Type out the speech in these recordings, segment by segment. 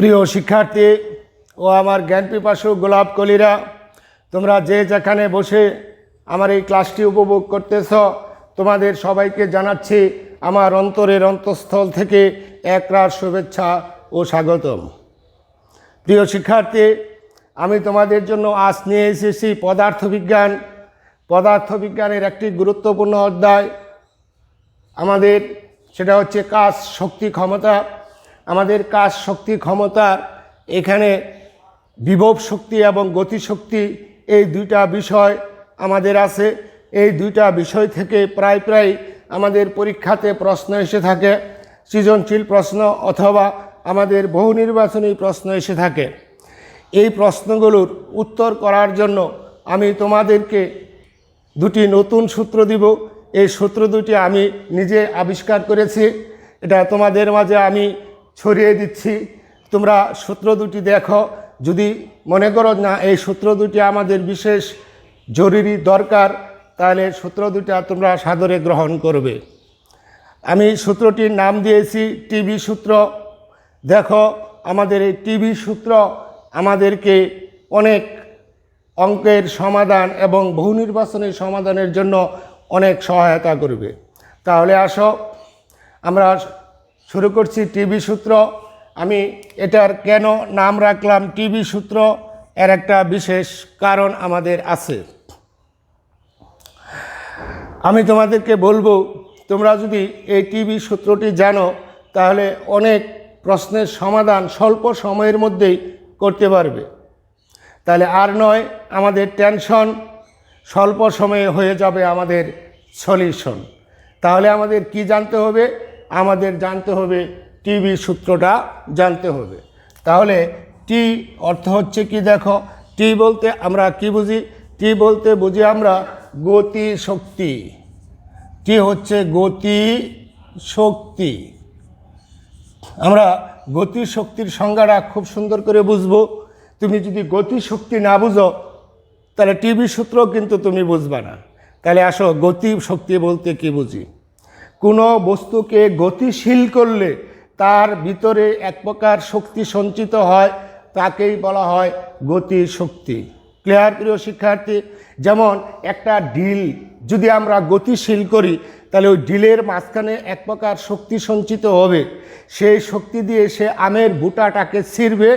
প্রিয় শিক্ষার্থী ও আমার জ্ঞান পিপাসু গোলাপ কলিরা, তোমরা যে যেখানে বসে আমার এই ক্লাসটি উপভোগ করতেছ, তোমাদের সবাইকে জানাচ্ছি আমার অন্তরের অন্তঃস্থল থেকে একরাশ শুভেচ্ছা ও স্বাগতম। প্রিয় শিক্ষার্থী, আমি তোমাদের জন্য আজ নিয়ে এসেছি পদার্থবিজ্ঞানের একটি গুরুত্বপূর্ণ অধ্যায় আমাদের, সেটা হচ্ছে কাজ শক্তি ক্ষমতা। আমাদের কাজ শক্তি ক্ষমতার এখানে বিভব শক্তি এবং গতিশক্তি এই দুইটা বিষয় আমাদের আছে। এই দুইটা বিষয় থেকে প্রায় আমাদের পরীক্ষাতে প্রশ্ন এসে থাকে, সৃজনশীল প্রশ্ন অথবা আমাদের বহু নির্বাচনী প্রশ্ন এসে থাকে। এই প্রশ্নগুলোর উত্তর করার জন্য আমি তোমাদেরকে দুটি নতুন সূত্র দিব। এই সূত্র দুটি আমি নিজে আবিষ্কার করেছি, এটা তোমাদের মাঝে আমি ছড়িয়ে দিচ্ছি। তোমরা সূত্র দুটি দেখো, যদি মনে করো না এই সূত্র দুটি আমাদের বিশেষ জরুরি দরকার, তাহলে সূত্র দুটা তোমরা সাদরে গ্রহণ করবে। আমি সূত্রটির নাম দিয়েছি টিবি সূত্র। দেখো, আমাদের এই টিবি সূত্র আমাদেরকে অনেক অঙ্কের সমাধান এবং বহু নির্বাচনের সমাধানের জন্য অনেক সহায়তা করবে। তাহলে আসো আমরা শুরু করছি টিবি সূত্র। আমি এটার কেন নাম রাখলাম টিবি সূত্র, এর একটা বিশেষ কারণ আমাদের আছে। আমি তোমাদেরকে বলবো, তোমরা যদি এই টিবি সূত্রটি জানো তাহলে অনেক প্রশ্নের সমাধান স্বল্প সময়ের মধ্যেই করতে পারবে। তাহলে আর নয়, আমাদের টেনশন স্বল্প সময়ে হয়ে যাবে আমাদের সলিউশন। তাহলে আমাদের কি জানতে হবে? আমাদের জানতে হবে টিবি সূত্রটা জানতে হবে। তাহলে টি অর্থ হচ্ছে কি? দেখো, টি বলতে আমরা কি বুঝি? টি বলতে বুঝি আমরা গতি শক্তি। টি হচ্ছে গতি শক্তি। আমরা গতি শক্তির সংজ্ঞাটা খুব সুন্দর করে বুঝবো। তুমি যদি গতি শক্তি না বুঝো তাহলে টিবি সূত্র কিন্তু তুমি বুঝবা না। তাহলে আসো, গতি শক্তি বলতে কি বুঝি? কোনো বস্তুকে গতিশীল করলে তার ভিতরে এক প্রকার শক্তি সঞ্চিত হয়, তাকেই বলা হয় গতি শক্তি। ক্লিয়ার প্রিয় শিক্ষার্থী? যেমন একটা ঢিল যদি আমরা গতিশীল করি তাহলে ওই ঢিলের মাঝখানে এক প্রকার শক্তি সঞ্চিত হবে, সেই শক্তি দিয়ে সে আমের বুটাটাকে ছিঁড়বে,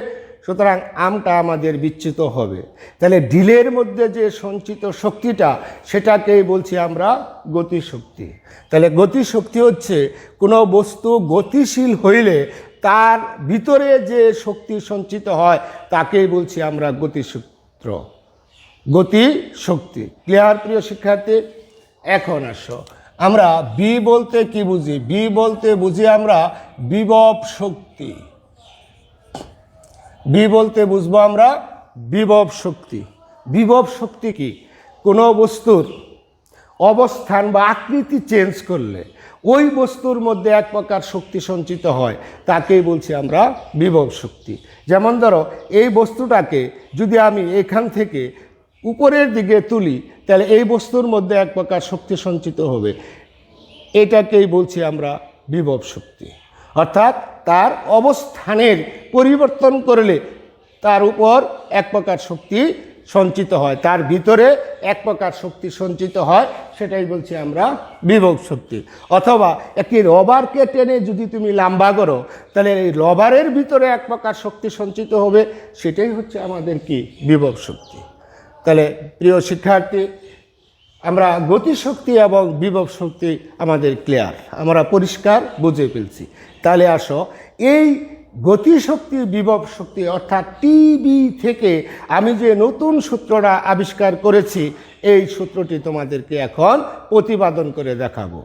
সুতরাং আমটা আমাদের বিচ্যুত হবে। তাহলে ঢিলের মধ্যে যে সঞ্চিত শক্তিটা, সেটাকেই বলছি আমরা গতিশক্তি। তাহলে গতিশক্তি হচ্ছে কোনো বস্তু গতিশীল হইলে তার ভিতরে যে শক্তি সঞ্চিত হয়, তাকেই বলছি আমরা গতিসূত্র, গতিশক্তি। ক্লিয়ার প্রিয় শিক্ষার্থী? এখন আসো, আমরা বি বলতে কি বুঝি? বি বলতে বুঝি আমরা বিভব শক্তি। বি বলতে বুঝবো আমরা বিভব শক্তি। বিভব শক্তি কি? কোনো বস্তুর অবস্থান বা আকৃতি চেঞ্জ করলে ওই বস্তুর মধ্যে এক প্রকার শক্তি সঞ্চিত হয়, তাকেই বলছি আমরা বিভব শক্তি। যেমন ধরো, এই বস্তুটাকে যদি আমি এখান থেকে উপরের দিকে তুলি তাহলে এই বস্তুর মধ্যে এক প্রকার শক্তি সঞ্চিত হবে, এটাকেই বলছি আমরা বিভব শক্তি। অর্থাৎ তার অবস্থানের পরিবর্তন করলে তার উপর এক প্রকার শক্তি সঞ্চিত হয়, তার ভিতরে এক প্রকার শক্তি সঞ্চিত হয়, সেটাই বলছি আমরা বিভব শক্তি। অথবা একটি রবারকে টেনে যদি তুমি লম্বা করো তাহলে এই রবারের ভিতরে এক প্রকার শক্তি সঞ্চিত হবে, সেটাই হচ্ছে আমাদের কি? বিভব শক্তি। তাহলে প্রিয় শিক্ষার্থী, আমরা গতিশক্তি এবং বিভব শক্তি আমাদের ক্লিয়ার, আমরা পরিষ্কার বুঝে ফেলছি। তাহলে আসো, এই গতিশক্তি বিভব শক্তি অর্থাৎ টিবি থেকে আমি যে নতুন সূত্রটা আবিষ্কার করেছি, এই সূত্রটি তোমাদেরকে এখন প্রতিপাদন করে দেখাবো।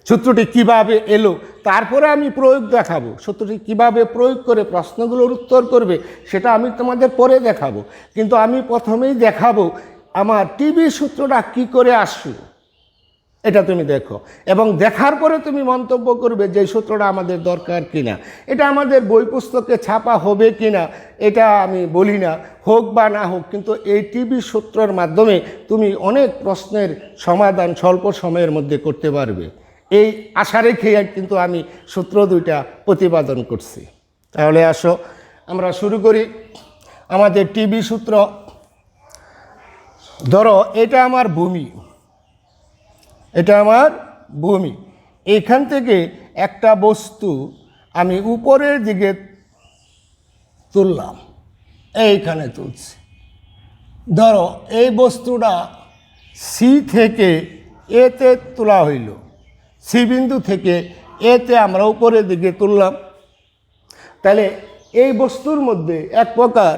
সূত্রটি কিভাবে এলো, তারপরে আমি প্রয়োগ দেখাবো। সূত্রটি কিভাবে প্রয়োগ করে প্রশ্নগুলোর উত্তর করবে, সেটা আমি তোমাদের পরে দেখাবো। কিন্তু আমি প্রথমেই দেখাবো আমার টিবি সূত্রটা কি করে আসলো, এটা তুমি দেখো, এবং দেখার পরে তুমি মন্তব্য করবে যে সূত্রটা আমাদের দরকার কিনা। এটা আমাদের বই পুস্তকে ছাপা হবে কিনা এটা আমি বলি না, হোক বা না হোক, কিন্তু এই টিবি সূত্রের মাধ্যমে তুমি অনেক প্রশ্নের সমাধান স্বল্প সময়ের মধ্যে করতে পারবে। এই আশা রেখে কিন্তু আমি সূত্র দুইটা প্রতিপাদন করছি। তাহলে আসো আমরা শুরু করি আমাদের টিবি সূত্র। ধরো এটা আমার ভূমি, এটা আমার ভূমি। এইখান থেকে একটা বস্তু আমি উপরের দিকে তুললাম, এইখানে তুলছি। ধরো এই বস্তুটা সি থেকে এতে তোলা হইল, সি বিন্দু থেকে এতে আমরা উপরের দিকে তুললাম। তাহলে এই বস্তুর মধ্যে এক প্রকার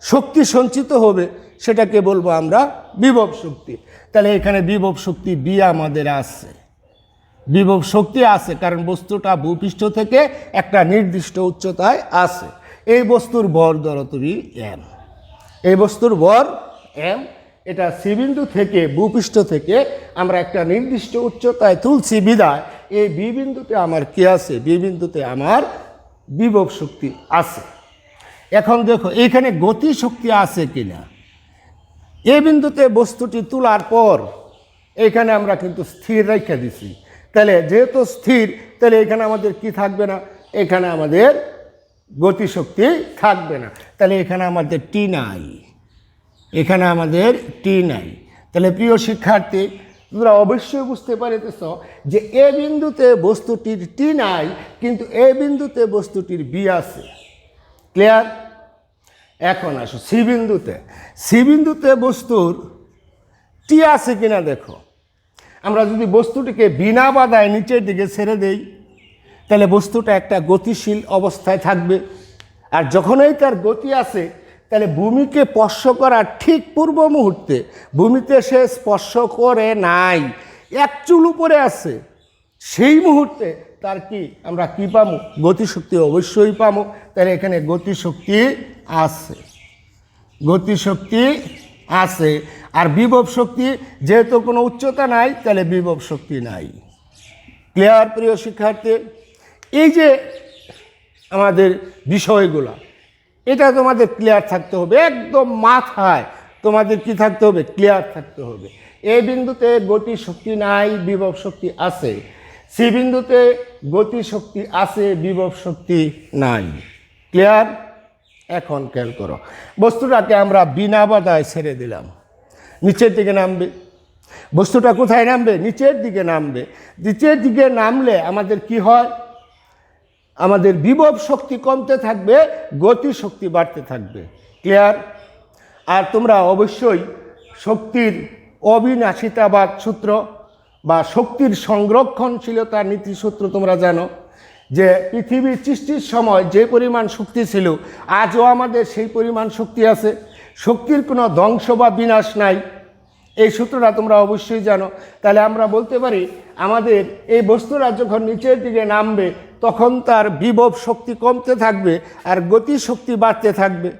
শক্তি সঞ্চিত হবে, সেটাকে বলবো আমরা বিভব শক্তি। তাহলে এখানে বিভব শক্তি বি আমাদের আছে, বিভব শক্তি আছে, কারণ বস্তুটা ভূপৃষ্ঠ থেকে একটা নির্দিষ্ট উচ্চতায় আছে। এই বস্তুর ভর ধরো তুমি এম, এই বস্তুর ভর এম। এটা সি বিন্দু থেকে ভূপৃষ্ঠ থেকে আমরা একটা নির্দিষ্ট উচ্চতায় তুলছি বিদায় এই বি বিন্দুতে আমার কি আছে, বি বিন্দুতে আমার বিভব শক্তি আছে। এখন দেখো এইখানে গতি শক্তি আছে কিনা। এই বিন্দুতে বস্তুটি তোলার পর এইখানে আমরা কিন্তু স্থির রেখে দিছি। তাহলে যেহেতু স্থির, তাহলে এখানে আমাদের কি থাকবে না, এখানে আমাদের গতিশক্তি থাকবে না। তাহলে এখানে আমাদের টি নাই, এখানে আমাদের টি নাই। তাহলে প্রিয় শিক্ষার্থী, তোমরা অবশ্যই বুঝতে পারিতেছ যে এ বিন্দুতে বস্তুটির টি নাই, কিন্তু এ বিন্দুতে বস্তুটির বি আছে। ক্লিয়ার? এখন আসো সি বিন্দুতে, সি বিন্দুতে বস্তুর টি আছে কিনা দেখো। আমরা যদি বস্তুটিকে বিনা বাধায় নিচের দিকে ছেড়ে দেই, তাহলে বস্তুটা একটা গতিশীল অবস্থায় থাকবে। আর যখনই তার গতি আছে, তাহলে ভূমিকে স্পর্শ করার ঠিক পূর্ব মুহূর্তে, ভূমিতে সে স্পর্শ করে নাই, এক চুল উপরে আছে, সেই মুহূর্তে তার কি আমরা কি পাবো, গতিশক্তি অবশ্যই পাবো। তাহলে এখানে গতিশক্তি আছে, গতিশক্তি আছে। আর বিভব শক্তি যেহেতু কোনো উচ্চতা নাই, তাহলে বিভব শক্তি নাই। ক্লিয়ার প্রিয় শিক্ষার্থী? এই যে আমাদের বিষয়গুলো, এটা তোমাদের ক্লিয়ার থাকতে হবে, একদম মাথায় তোমাদের কি থাকতে হবে, ক্লিয়ার থাকতে হবে। এই বিন্দুতে গতি শক্তি নাই, বিভব শক্তি আছে। সি বিন্দুতে গতি শক্তি আছে, বিভব শক্তি নাই। ক্লিয়ার? এখন খেয়াল করো, বস্তুটাকে আমরা বিনা বাধায় ছেড়ে দিলাম, নিচের দিকে নামবে। বস্তুটা কোথায় নামবে? নিচের দিকে নামবে। নিচের দিকে নামলে আমাদের কি হয়, আমাদের বিভব শক্তি কমতে থাকবে, গতি শক্তি বাড়তে থাকবে। ক্লিয়ার? আর তোমরা অবশ্যই শক্তির অবিনাশিতাবাদ সূত্র বা শক্তির সংরক্ষণশীলতার নীতিসূত্র তোমরা জানো, যে পৃথিবীর সৃষ্টির সময় যে পরিমাণ শক্তি ছিল, আজও আমাদের সেই পরিমাণ শক্তি আছে। শক্তির কোনো ধ্বংস বা বিনাশ নাই, এই সূত্রটা তোমরা অবশ্যই জানো। তাহলে আমরা বলতে পারি আমাদের এই বস্তুরা যখন নিচের দিকে নামবে, তখন তার বিভব শক্তি কমতে থাকবে আর গতি শক্তি বাড়তে থাকবে।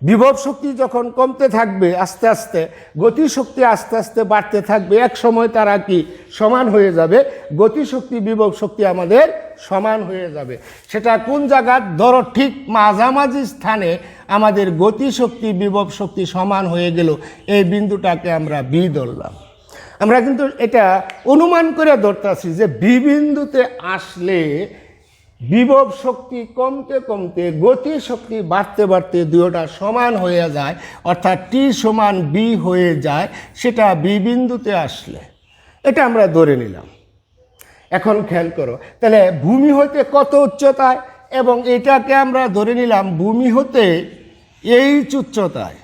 বিভব শক্তি যখন কমতে থাকবে আস্তে আস্তে, গতি শক্তি আস্তে আস্তে বাড়তে থাকবে, এক সময় তারা কি সমান হয়ে যাবে, গতি শক্তি বিভব শক্তি আমাদের সমান হয়ে যাবে। সেটা কোন জায়গা? ধরো ঠিক মাঝামাঝি স্থানে আমাদের গতি শক্তি বিভব শক্তি সমান হয়ে গেল, এই বিন্দুটাকে আমরা বি ধরলাম। আমরা কিন্তু এটা অনুমান করে ধরতেছি যে বি বিন্দুতে আসলে বিভব শক্তি কমতে কমতে গতি শক্তি বাড়তে বাড়তে দুটোটা সমান হয়ে যায়, অর্থাৎ টি সমান বি হয়ে যায়, সেটা বি বিন্দুতে আসলে। এটা আমরা ধরে নিলাম। এখন খেয়াল করো, তাহলে ভূমি হতে কত উচ্চতায়, এবং এটাকে আমরা ধরে নিলাম ভূমি হতে এইচ উচ্চতায়,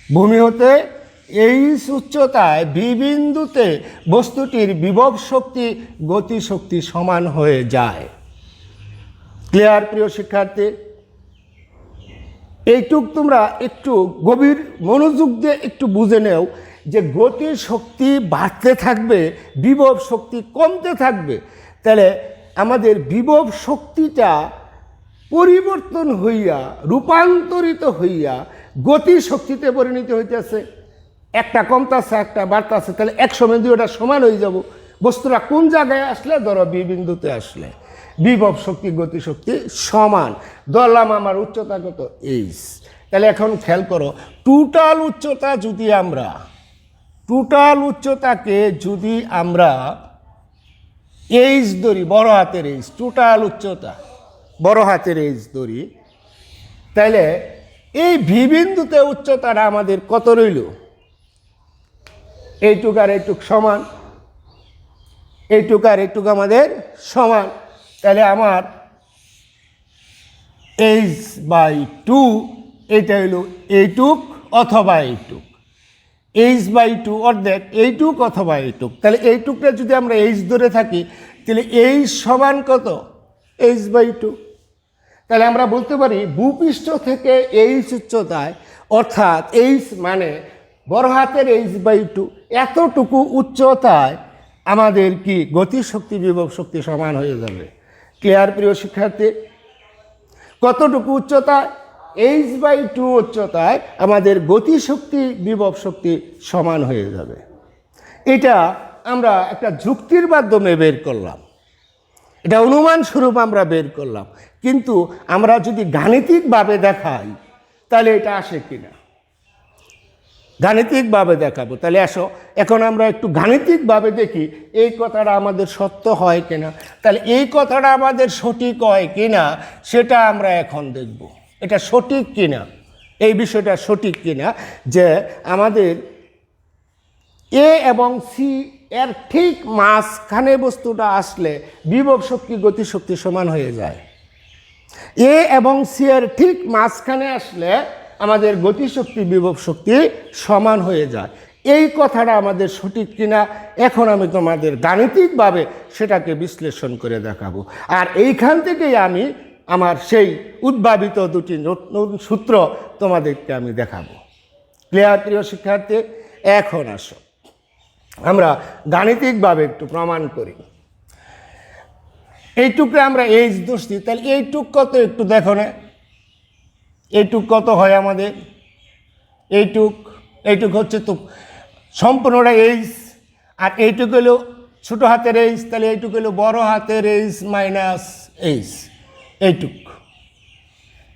ভূমি হতে এইচ উচ্চতায় বি বিন্দুতে বস্তুটির বিভব শক্তি গতি শক্তি সমান হয়ে যায়। ক্লিয়ার প্রিয় শিক্ষার্থী? এইটুক তোমরা একটু গভীর মনোযোগ দিয়ে একটু বুঝে নেও যে গতি শক্তি বাড়তে থাকবে, বিভব শক্তি কমতে থাকবে। তাহলে আমাদের বিভব শক্তিটা পরিবর্তন হইয়া রূপান্তরিত হইয়া গতি শক্তিতে পরিণত হইতেছে। একটা কমতেছে একটা বাড়তেছে, তাহলে একসময় দুইটা সমান হয়ে যাব। বস্তুরা কোন জায়গায় আসলে, ধরো বি বিন্দুতে আসলে বিভব শক্তি গতি শক্তি সমান। ধরলাম আমার উচ্চতা কত, এইচ। তাহলে এখন খেয়াল করো, টোটাল উচ্চতাকে যদি আমরা এইচ ধরি, বড় হাতের এইচ, টোটাল উচ্চতা বড় হাতের এইচ ধরি, তাহলে এই ভি বিন্দুতে উচ্চতাটা আমাদের কত রইল? এইটুক আর এইটুক সমান, এইটুক আর এইটুক আমাদের সমান। তাহলে আমার এইচ বাই টু এটা হইল এইটুক অথবা এইটুক, এইচ বাই টু অর্ধেক এইটুক অথবা এইটুক। তাহলে এইটুকটা যদি আমরা এইচ ধরে থাকি তাহলে এইচ সমান কত? H by two. তাহলে আমরা বলতে পারি ভূপৃষ্ঠ থেকে এইচ উচ্চতায়, অর্থাৎ এইচ মানে বড় হাতের এইচ বাই টু, এতটুকু উচ্চতায় আমাদের কি গতিশক্তি বিভব শক্তি সমান হয়ে যাবে। ক্লিয়ার প্রিয় শিক্ষার্থী? কতটুকু উচ্চতায়? এইচ বাই টু উচ্চতায় আমাদের গতিশক্তি বিভব শক্তি সমান হয়ে যাবে। এটা আমরা একটা যুক্তির মাধ্যমে বের করলাম, এটা অনুমান স্বরূপ আমরা বের করলাম, কিন্তু আমরা যদি গাণিতিকভাবে দেখাই তাহলে এটা আসে কিনা, গাণিতিকভাবে দেখাবো। তাহলে আসো এখন আমরা একটু গাণিতিকভাবে দেখি এই কথাটা আমাদের সত্য হয় কিনা। তাহলে এই কথাটা আমাদের সঠিক হয় কিনা সেটা আমরা এখন দেখব, এটা সঠিক কিনা, এই বিষয়টা সঠিক কিনা যে আমাদের এ এবং সি এর ঠিক মাঝখানে বস্তুটা আসলে বিভব শক্তি গতিশক্তি সমান হয়ে যায়। এ এবং সি এর ঠিক মাঝখানে আসলে আমাদের গতিশক্তি বিভব শক্তি সমান হয়ে যায়। এই কথাটা আমাদের সঠিক কিনা এখন আমি তোমাদের গাণিতিকভাবে সেটাকে বিশ্লেষণ করে দেখাবো। আর এইখান থেকেই আমি আমার সেই উদ্ভাবিত দুটি নতুন সূত্র তোমাদেরকে আমি দেখাবো। ক্লিয়ার প্রিয় শিক্ষার্থী? এখন আসো আমরা গাণিতিকভাবে একটু প্রমাণ করি। এইটুকু আমরা এইচ দোষ দিই, তাহলে এইটুক কত একটু দেখো না, এইটুক কত হয় আমাদের? এইটুক হচ্ছে তো সম্পূর্ণটা এইচ, আর এইটুক হলো ছোটো হাতের এইচ, তাহলে এইটুক হলো বড় হাতের এইচ মাইনাস এইচ।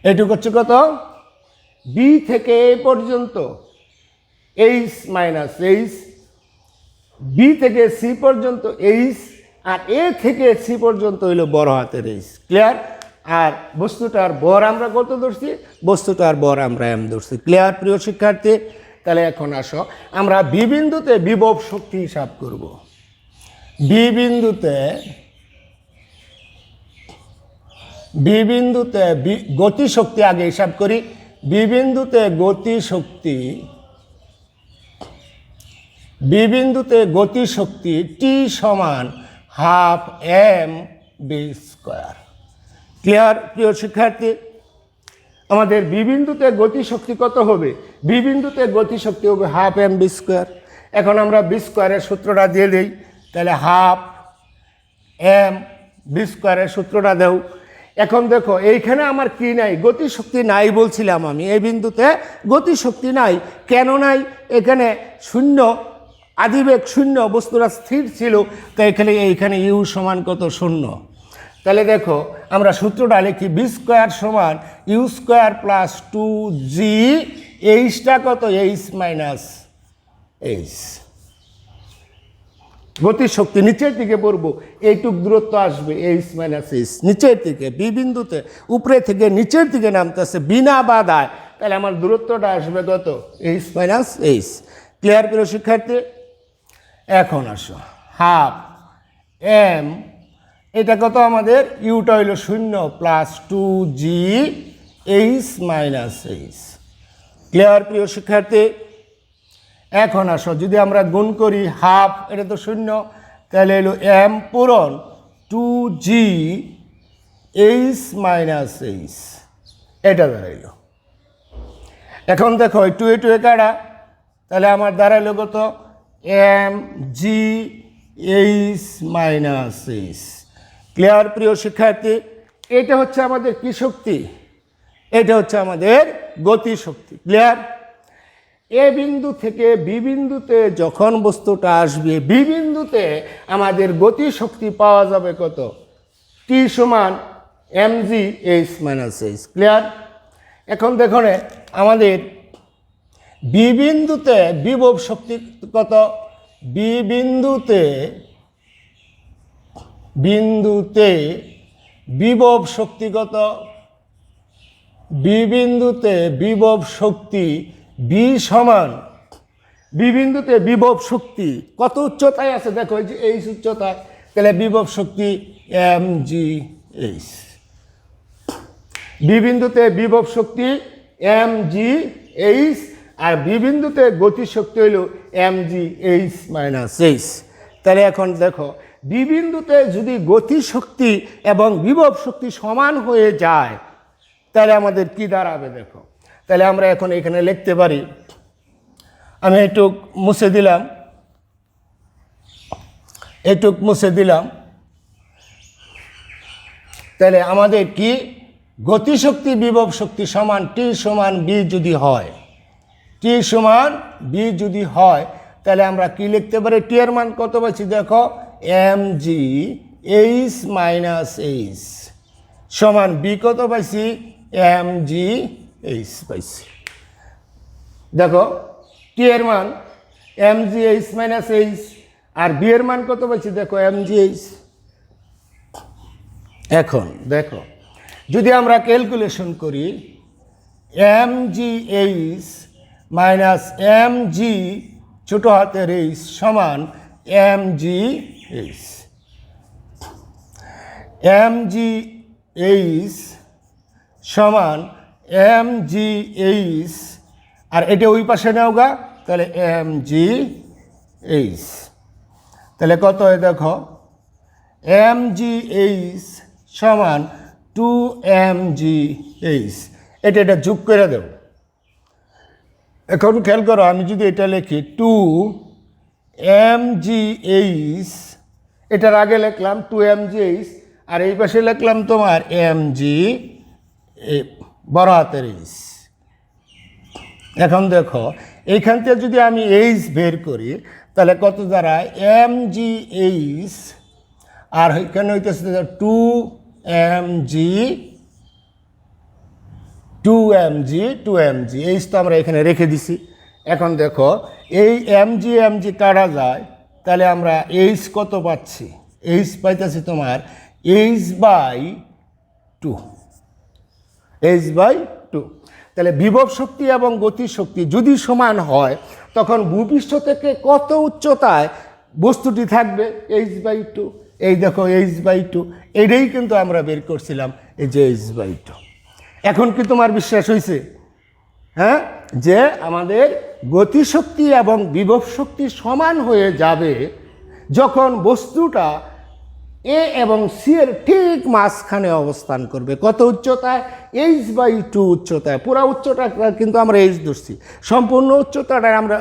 এইটুক হচ্ছে কত? বি থেকে এ পর্যন্ত এইচ মাইনাস এইচ, বি থেকে সি পর্যন্ত এইচ, আর এ থেকে সি পর্যন্ত হইল বড় হাতের এইচ। ক্লিয়ার? আর বস্তুটার বর আমরা কত ধরছি? বস্তুটার বর আমরা এম ধরছি। ক্লিয়ার প্রিয় শিক্ষার্থী? তাহলে এখন আসো আমরা বি বিন্দুতে বিভব শক্তি হিসাব করব। বি বিন্দুতে গতিশক্তি আগে হিসাব করি। বি বিন্দুতে গতিশক্তি টি সমান half m v square. Clear প্রিয় শিক্ষার্থী? আমাদের বি বিন্দুতে গতিশক্তি কত হবে? বি বিন্দুতে গতিশক্তি হবে হাফ এম বি স্কোয়ার। এখন আমরা বি স্কোয়ারের সূত্রটা দিয়ে দিই, তাহলে হাফ এম বি স্কোয়ারের সূত্রটা দেও। এখন দেখো এইখানে আমার কি নাই? গতিশক্তি নাই বলছিলাম আমি, এই বিন্দুতে গতিশক্তি নাই। কেন নাই? এখানে শূন্য, আদিবেগ শূন্য, বস্তুটা স্থির ছিল, তো এইখানে ইউ সমান কত? শূন্য। তাহলে দেখো আমরা সূত্রটা লিখি, বি স্কোয়ার সমান ইউ স্কোয়ার প্লাস টু জি, এইচটা কত? H minus H. গতিশক্তি নিচের দিকে পড়বো, এইটুক দূরত্ব আসবে এইচ মাইনাস এইচ নিচের দিকে, বি বিন্দুতে উপরে থেকে নিচের দিকে নামতেছে বিনা বাধায়, তাহলে আমার দূরত্বটা আসবে কত? H minus h. ক্লিয়ার প্রিয় শিক্ষার্থী? এখন আসো হাফ এম, এটা কত আমাদের? ইউটা হইল শূন্য plus two g H minus h. Clear প্রিয় শিক্ষার্থী? এখন আসো যদি আমরা গুণ করি, হাফ এটা তো শূন্য, তাহলে এলো এম পূরণ two g H minus h, এটা দাঁড়াইল। এখন দেখো টু এ কাটা, তাহলে আমার দাঁড়াইল কত? M G H minus h. Clear প্রিয় শিক্ষার্থী? এটা হচ্ছে আমাদের কি শক্তি? এটা হচ্ছে আমাদের গতি শক্তি। ক্লিয়ার? এ বিন্দু থেকে বি বিন্দুতে যখন বস্তুটা আসবে, বি বিন্দুতে আমাদের গতি শক্তি পাওয়া যাবে কত? টি সমান m G H minus h. Clear? এখন দেখো আমাদের বি বিন্দুতে বিভব শক্তি কত? বি বিন্দুতে বিভব শক্তি কত? বি বিন্দুতে বিভব শক্তি বি সমান, বি বিন্দুতে বিভব শক্তি কত উচ্চতায় আছে দেখো, এই যে এইচ উচ্চতায়, তাহলে বিভব শক্তি এম জি এইচ। বি বিন্দুতে বিভব শক্তি এম জি এইচ, আর বি বিন্দুতে গতি শক্তি হইল m G H minus h. তাহলে এখন দেখো, বি বিন্দুতে যদি গতি শক্তি এবং বিভব শক্তি সমান হয়ে যায় তাহলে আমাদের কি দাঁড়াবে দেখো। তাহলে আমরা এখন এখানে লিখতে পারি, আমি একটু মুছে দিলাম, একটু মুছে দিলাম। তাহলে আমাদের কি গতিশক্তি বিভব শক্তি সমান টি সমান বি যদি হয়, টি সমান বি যদি হয়, তাহলে আমরা কি লিখতে পারি? টি এর মান কত পাচ্ছি দেখো, m G H minus h সমান বি কত পাইছি? এম জি এইচ পাইছি। দেখো টি এর মান M G H minus H, আর বি এর মান কত পাইছি দেখো, এম জি এইচ। এখন দেখো, যদি আমরা ক্যালকুলেশন করি, m G H minus m g ছোট হাতের এইচ সমান এম জি এইচ। এম জি এইচ সমান এম জি এইচ, আর এটা ওই পাশে নেও গা, তাহলে এম জি এইচ। তাহলে কত হয় দেখো, এম জি এইচ সমান 2 এম জি এইচ। এটা যোগ করে দেব। এখন খেয়াল করো, আমি যদি এটা লিখি 2 এম জি এইচ, এটার আগে লিখলাম 2 এম জি এইচ, আর এই পাশে লিখলাম তোমার এম জি বড় হাতের এইচ। এখন দেখো, এইখান থেকে যদি আমি এইচ বের করি তাহলে কত দাঁড়ায়? এম জি এইচ, আর এখানে হইতেছে 2 এম জি, 2 এম জি এইচ তো আমরা এখানে রেখে দিছি। এখন দেখো, এই এম জি কাটা যায়, তাহলে আমরা এইচ কত পাচ্ছি? এইচ পাইতেছি তোমার এইচ বাই 2, এইচ বাই 2। তাহলে বিভব শক্তি এবং গতি শক্তি যদি সমান হয় তখন ভূপৃষ্ঠ থেকে কত উচ্চতায় বস্তুটি থাকবে? H by 2। এই দেখো এইচ বাই 2, এটাই কিন্তু আমরা বের করছিলাম, এই যে এইচ বাই 2। এখন কি তোমার বিশ্বাস হয়েছে? হ্যাঁ, যে আমাদের গতিশক্তি এবং বিভব শক্তি সমান হয়ে যাবে যখন বস্তুটা এ এবং সি এর ঠিক মাঝখানে অবস্থান করবে। কত উচ্চতায়? এইচ বাই 2 উচ্চতায়। পুরা উচ্চতা কিন্তু আমরা এইচ ধরছি, সম্পূর্ণ উচ্চতাটা আমরা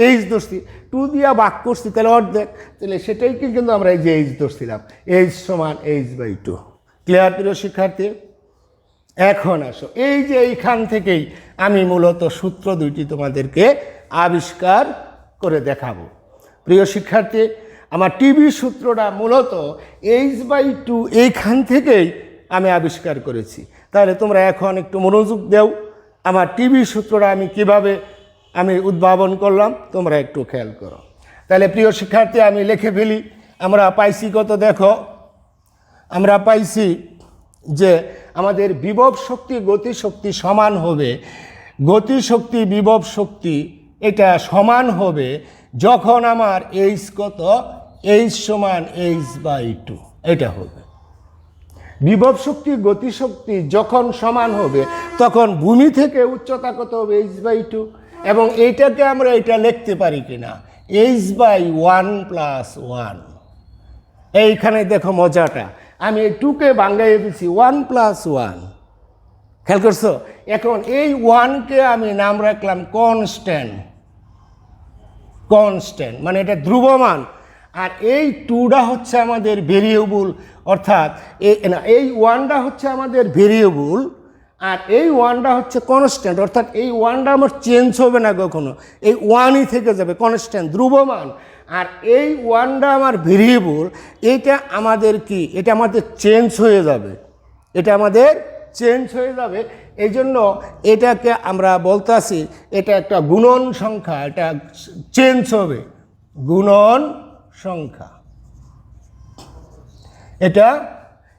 এইচ ধরছি, 2 দিয়া ভাগ করছি, তাহলে অর্ধেক, তাহলে সেটাই কিন্তু আমরা এই যে এইচ ধরছিলাম, এইচ সমান এইচ বাই 2। ক্লিয়ার প্রিয় শিক্ষার্থী? এখন আসো, এই যে এইখান থেকেই আমি মূলত সূত্র দুইটি তোমাদেরকে আবিষ্কার করে দেখাবো। প্রিয় শিক্ষার্থী, আমার টিভি সূত্রটা মূলত এইচ বাই 2 এইখান থেকেই আমি আবিষ্কার করেছি। তাহলে তোমরা এখন একটু মনোযোগ দাও, আমার টিভি সূত্রটা আমি কিভাবে উদ্ভাবন করলাম তোমরা একটু খেয়াল করো। তাহলে প্রিয় শিক্ষার্থী, আমি লিখে ফেলি। আমরা পাইছি কত দেখো, আমরা পাইছি যে আমাদের বিভব শক্তি গতি শক্তি সমান হবে, গতি শক্তি বিভব শক্তি এটা সমান হবে যখন আমার এইচ কত, এইচ সমান এইচ বাই 2, এটা হবে। বিভব শক্তি গতি শক্তি যখন সমান হবে তখন ভূমি থেকে উচ্চতা কত হবে? H by 2। এবং এইটাকে আমরা এটা লিখতে পারি কিনা, এইচ বাই 1 প্লাস 1। এইখানে দেখো মজাটা, আমি এই 2কে বাঙ্গাইয়ে দিচ্ছি 1 প্লাস 1। খেয়াল করছো? এখন এই 1কে আমি নাম রাখলাম কনস্ট্যান্ট, কনস্ট্যান্ট মানে এটা ধ্রুবমান, আর এই 2টা হচ্ছে আমাদের ভেরিয়েবল, অর্থাৎ এই 1টা হচ্ছে আমাদের ভেরিয়েবল, আর এই 1টা হচ্ছে কনস্ট্যান্ট, অর্থাৎ এই 1টা আমার চেঞ্জ হবে না কখনো, এই 1ই থেকে যাবে, কনস্ট্যান্ট ধ্রুবমান। আর এই 1টা আমার ভেরিয়েবল, এটা আমাদের কি, এটা আমাদের চেঞ্জ হয়ে যাবে, এটা আমাদের চেঞ্জ হয়ে যাবে। এই জন্য এটাকে আমরা বলতে আসি এটা একটা গুণন সংখ্যা, এটা চেঞ্জ হবে, গুণন সংখ্যা। এটা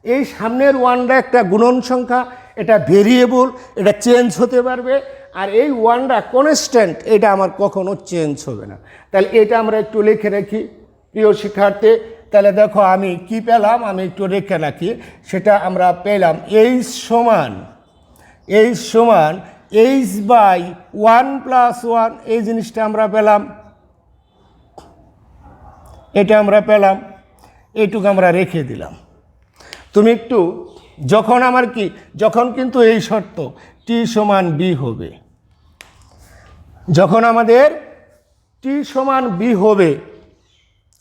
এই সামনের ওয়ানটা একটা গুণন সংখ্যা, এটা ভেরিয়েবল, এটা চেঞ্জ হতে পারবে। আর এই ওয়ানটা কনস্ট্যান্ট, এটা আমার কখনো চেঞ্জ হবে না। তাহলে এটা আমরা একটু লিখে রাখি প্রিয় শিক্ষার্থী। তাহলে দেখো আমি কি পেলাম, আমি একটু রেখে রাখি। সেটা আমরা পেলাম এইচ সমান এইচ বাই 1+1, এই জিনিসটা আমরা পেলাম, এটা আমরা পেলাম, এইটুকু আমরা রেখে দিলাম। তুমি একটু যখন কিন্তু এই শর্ত টি সমান বি হবে, যখন আমাদের টি সমান বি হবে,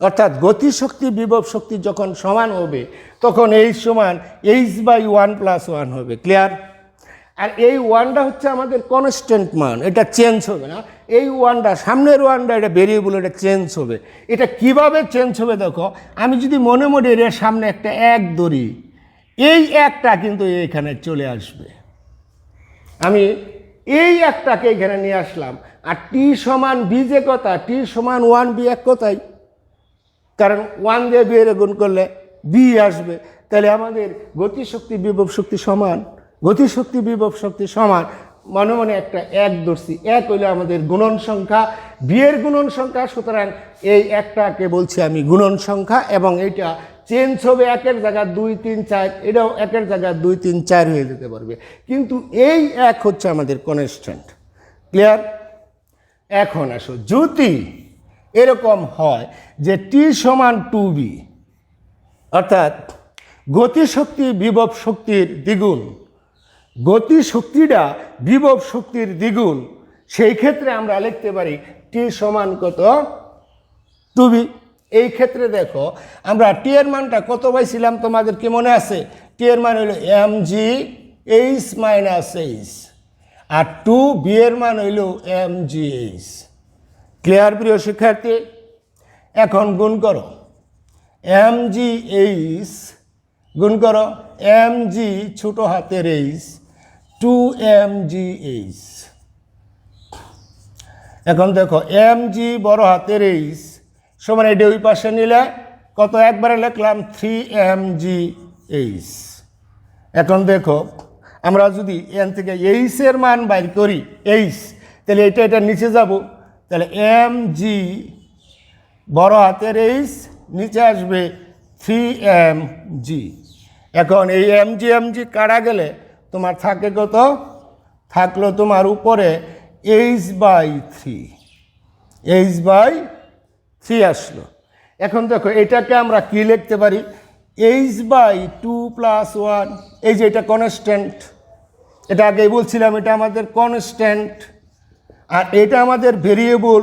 অর্থাৎ গতিশক্তি বিভব শক্তি যখন সমান হবে, তখন এইচ সমান এইচ বাই 1+1 হবে। ক্লিয়ার? আর এই ওয়ানটা হচ্ছে আমাদের কনস্ট্যান্ট মান, এটা চেঞ্জ হবে না। এই ওয়ানটা, সামনের ওয়ানটা, এটা ভেরিয়েবল, এটা চেঞ্জ হবে। এটা কিভাবে চেঞ্জ হবে দেখো, আমি যদি মনে মনে এর সামনে একটা এক ধরি, এই একটা কিন্তু এইখানে চলে আসবে। আমি এই একটাকে এখানে নিয়ে আসলাম, আর টি সমান বি যে কথা, টি সমান 1 বি এক কথাই, কারণ 1 দিয়ে বি এর গুণ করলে বি আসবে। তাহলে আমাদের গতিশক্তি বিভব শক্তি সমান, গতিশক্তি বিভব শক্তি সমান, মনে মনে একটা এক ধরছি, এক হইলে আমাদের গুণন সংখ্যা, বি এর গুণন সংখ্যা। সুতরাং এই একটাকে বলছি আমি গুণন সংখ্যা, এবং এইটা চেঞ্জ হবে, একের জায়গায় 2, 3, 4, এটাও একের জায়গায় 2, 3, 4 হয়ে যেতে পারবে, কিন্তু এই এক হচ্ছে আমাদের কনস্ট্যান্ট। ক্লিয়ার? এখন আসো, যদি এরকম হয় যে টি সমান 2b, অর্থাৎ গতিশক্তি বিভব শক্তির দ্বিগুণ, গতিশক্তিটা বিভব শক্তির দ্বিগুণ, সেই ক্ষেত্রে আমরা লিখতে পারি টি সমান কত? 2b। এই ক্ষেত্রে দেখো আমরা টি এর মানটা কত পাইছিলাম, তোমাদের কি মনে আছে? টি এর মান হইল mg h মাইনাস h, আর 2b এর মান হইল mg h। ক্লিয়ার প্রিয় শিক্ষার্থী? এখন গুণ করো, mg h গুণ করো mg ছোট হাতের h 2mg h। এখন দেখো mg বড় হাতের h সমান, এটা ওই পাশে নিলে কত, একবারে লিখলাম 3mg h। এখন দেখো আমরা যদি এন থেকে h এর মান বাইর করি, h, তাহলে এটা নিচে যাব, তাহলে mg বড় হাতের h নিচে আসবে 3mg। এখন এই mg কাটা গেলে তোমার থাকে কত? থাকলো তোমার উপরে h/3 আসলো। এখন দেখো এটাকে আমরা কি লিখতে পারি? h/2+1, এই যে এটা কনস্ট্যান্ট, এটা আগেই বলছিলাম, এটা আমাদের কনস্ট্যান্ট, আর এটা আমাদের ভেরিয়েবল,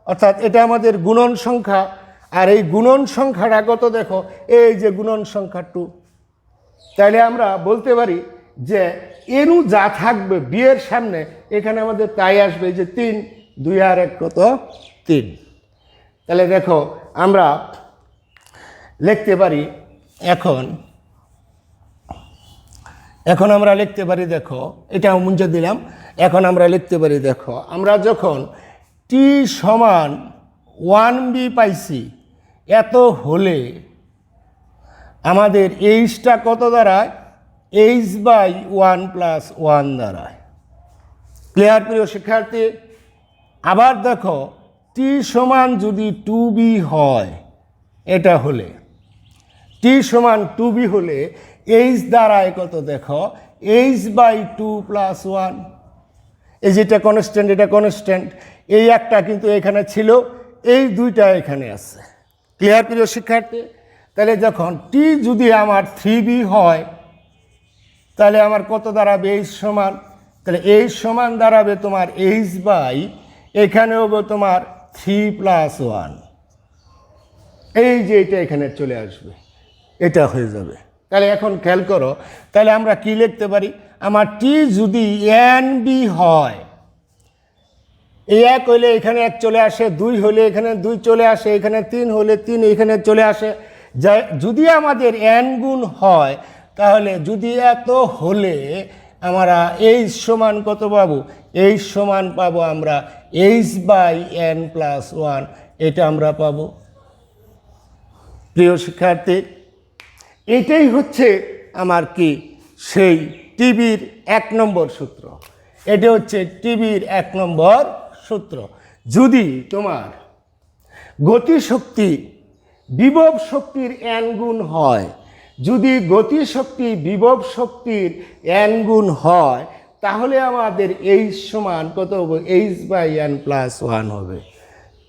অর্থাৎ এটা আমাদের গুণন সংখ্যা। আর এই গুণন সংখ্যাটা কত দেখো, এই যে গুণন সংখ্যা 2। তাইলে আমরা বলতে পারি যে এনু যা থাকবে বি এর সামনে, এখানে আমাদের তাই আসবে, যে 3, 2 আর 1 কত? 3। তাহলে দেখো আমরা লিখতে পারি, এখন আমরা লিখতে পারি, দেখো এটা মুঞ্জে দিলাম। এখন আমরা লিখতে পারি, দেখো আমরা যখন টি সমান 1b পাইছি, এত হলে আমাদের এইচটা কত দাঁড়ায়? h/1+1 দাঁড়ায়। ক্লিয়ার প্রিয় শিক্ষার্থী? আবার দেখো টি সমান যদি 2b হয়, এটা হলে টি সমান 2b হলে h দাঁড়ায় কত দেখো? h/2+1। এই যেটা কনস্ট্যান্ট, এটা কনস্ট্যান্ট, এই একটা কিন্তু এখানে ছিল, এই দুইটা এখানে আছে। ক্লিয়ার প্রিয় শিক্ষার্থী? তাহলে যখন টি যদি আমার 3b হয়, তাহলে আমার কত দাঁড়াবে? h সমান, তাহলে h সমান দাঁড়াবে তোমার h/ এখানে হবে তোমার 3+1, এই যে এটা এখানে চলে আসবে, এটা হয়ে যাবে। তাহলে এখন খেয়াল করো, তাহলে আমরা কি লিখতে পারি? আমার টি যদি nb হয়, এই 1 হলে এখানে 1 চলে আসে, 2 হলে এখানে 2 চলে আসে, এখানে 3 হলে 3 এখানে চলে আসে। যদি আমাদের n গুণ হয়, তাহলে যদি এত হলে আমরা h সমান কত পাবো? h সমান পাবো আমরা h/n+1, এটা আমরা পাবো। প্রিয় শিক্ষার্থী, এটাই হচ্ছে আমার কি সেই টিবির 1 নম্বর সূত্র। এটা হচ্ছে টিবির 1 নম্বর সূত্র। যদি তোমার গতিশক্তি বিভব শক্তির n গুণ হয়, যদি গতিশক্তি বিভব শক্তির n গুণ হয়, তাহলে আমাদের h সমান কত হবে? h/n+1 হবে।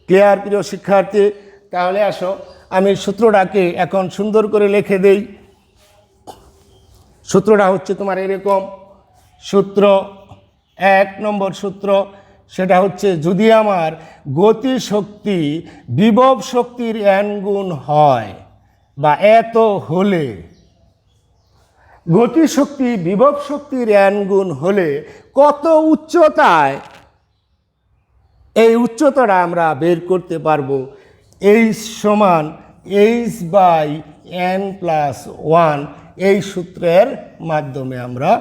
ক্লিয়ার প্রিয় শিক্ষার্থী? তাহলে আসো আমি সূত্রটাকে এখন সুন্দর করে লিখে দেই। সূত্রটা হচ্ছে তোমার এরকম, সূত্র 1 নম্বর সূত্র, সেটা হচ্ছে যদি আমার গতিশক্তি বিভব শক্তির n গুণ হয় বা এত হলে, গতিশক্তি বিভব শক্তির n গুণ হলে কত উচ্চতায়, এই উচ্চতাটা আমরা বের করতে পারবো h সমান h/n+1 এই সূত্রের মাধ্যমে আমরা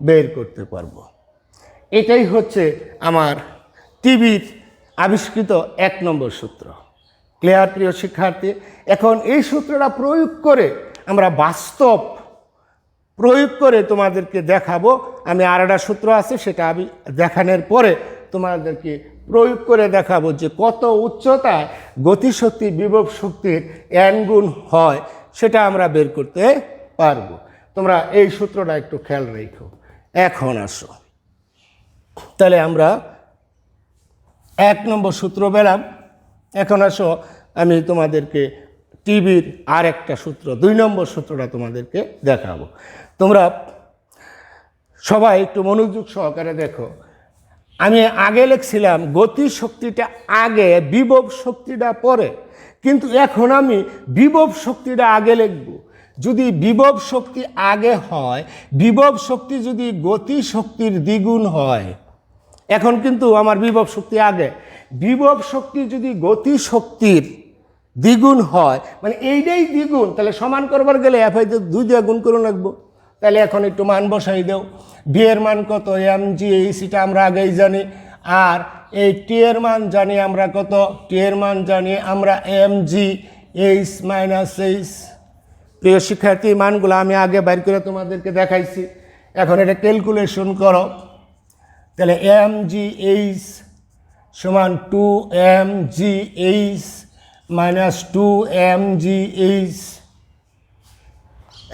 বের করতে পারবো। এটাই হচ্ছে আমার টিবির আবিষ্কৃত 1 নম্বর সূত্র। ক্লিয়ার প্রিয় শিক্ষার্থী? এখন এই সূত্রটা প্রয়োগ করে আমরা বাস্তব প্রয়োগ করে তোমাদেরকে দেখাবো। আমি আর একটা সূত্র আছে, সেটা আমি দেখানোর পরে তোমাদেরকে প্রয়োগ করে দেখাবো যে কত উচ্চতায় গতিশক্তি বিভব শক্তির n গুণ হয়, সেটা আমরা বের করতে পারবো। তোমরা এই সূত্রটা একটু খেয়াল রেখো। এখন আসো, তাহলে আমরা 1 নম্বর সূত্র পেলাম। এখন আসো আমি তোমাদেরকে টিবির আর একটা সূত্র, 2 নম্বর সূত্রটা তোমাদেরকে দেখাবো। তোমরা সবাই একটু মনোযোগ সহকারে দেখো। আমি আগে লিখছিলাম গতি শক্তিটা আগে, বিভব শক্তিটা পরে, কিন্তু এখন আমি বিভব শক্তিটা আগে লিখব। যদি বিভব শক্তি আগে হয়, বিভব শক্তি যদি গতি শক্তির দ্বিগুণ হয়, এখন কিন্তু আমার বিভব শক্তি আগে, বিভব শক্তি যদি গতি শক্তির দ্বিগুণ হয়, মানে এইটাই দ্বিগুণ, তাহলে সমান করবার গেলে এফআই 2 দিয়ে গুণ করে রাখবো। তাহলে এখন একটু মান বসাই দেও। বি এর মান কত? mg/h, এটা আমরা আগেই জানি। আর এই টি এর মান জানি আমরা কত? টি এর মান জানি আমরা mg/h-h। প্রিয় শিক্ষার্থী, মানগুলো আমি আগে বাইর করে তোমাদেরকে দেখাইছি। এখন এটা ক্যালকুলেশন করো। তাহলে mg/h সমান 2mg/h মাইনাস 2mg/h।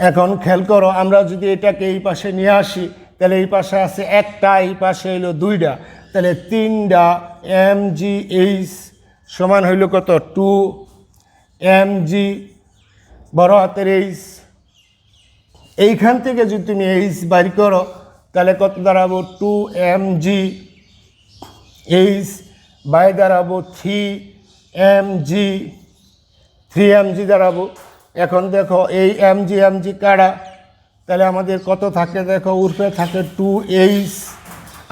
এখন খেয়াল করো, আমরা যদি এটাকে এই পাশে নিয়ে আসি, তাহলে এই পাশে আছে একটা, এই পাশে হইল 2টা, তাহলে 3টা mg/h সমান হইল কত? 2mg বড় হাতের h। এইখান থেকে যদি তুমি h বাইর করো, তাহলে কত দাঁড়াবো? 2mg/h বাই দাঁড়াবো 3mg দাঁড়াবো। এখন দেখো এই mg কাটা, তাহলে আমাদের কত থাকে দেখো, উপরে থাকে 2h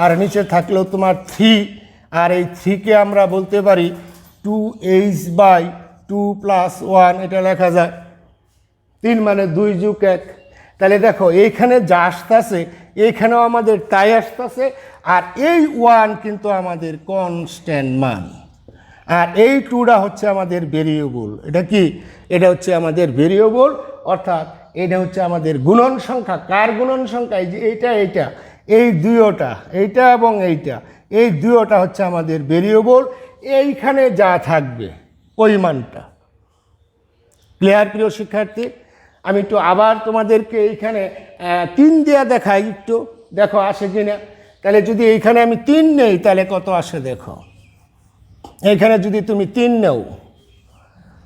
আর নিচে থাকলেও তোমার 3, আর এই 3কে আমরা বলতে পারি 2h/2+1, এটা লেখা যায় 3 মানে 2 + 1। তাহলে দেখো এইখানে যা আসতেছে এইখানেও আমাদের তাই আসতেছে, আর এই 1 কিন্তু আমাদের কনস্ট্যান্ট মান, আর এই 2টা হচ্ছে আমাদের ভেরিয়েবল। এটা কি? এটা হচ্ছে আমাদের ভেরিয়েবল, অর্থাৎ এটা হচ্ছে আমাদের গুণন সংখ্যা। কার গুণন সংখ্যা? এই যে এইটা, এইটা, এই দুইটা, এইটা এবং এইটা, এই দুইটা হচ্ছে আমাদের ভেরিয়েবল। এইখানে যা থাকবে পরিমাণটা। ক্লিয়ার প্রিয় শিক্ষার্থী? আমি একটু আবার তোমাদেরকে এইখানে 3 দিয়ে দেখাই, একটু দেখো আসে কিনা। তাহলে যদি এইখানে আমি 3 নেই, তাহলে কত আসে দেখো। এইখানে যদি তুমি 3 নেও,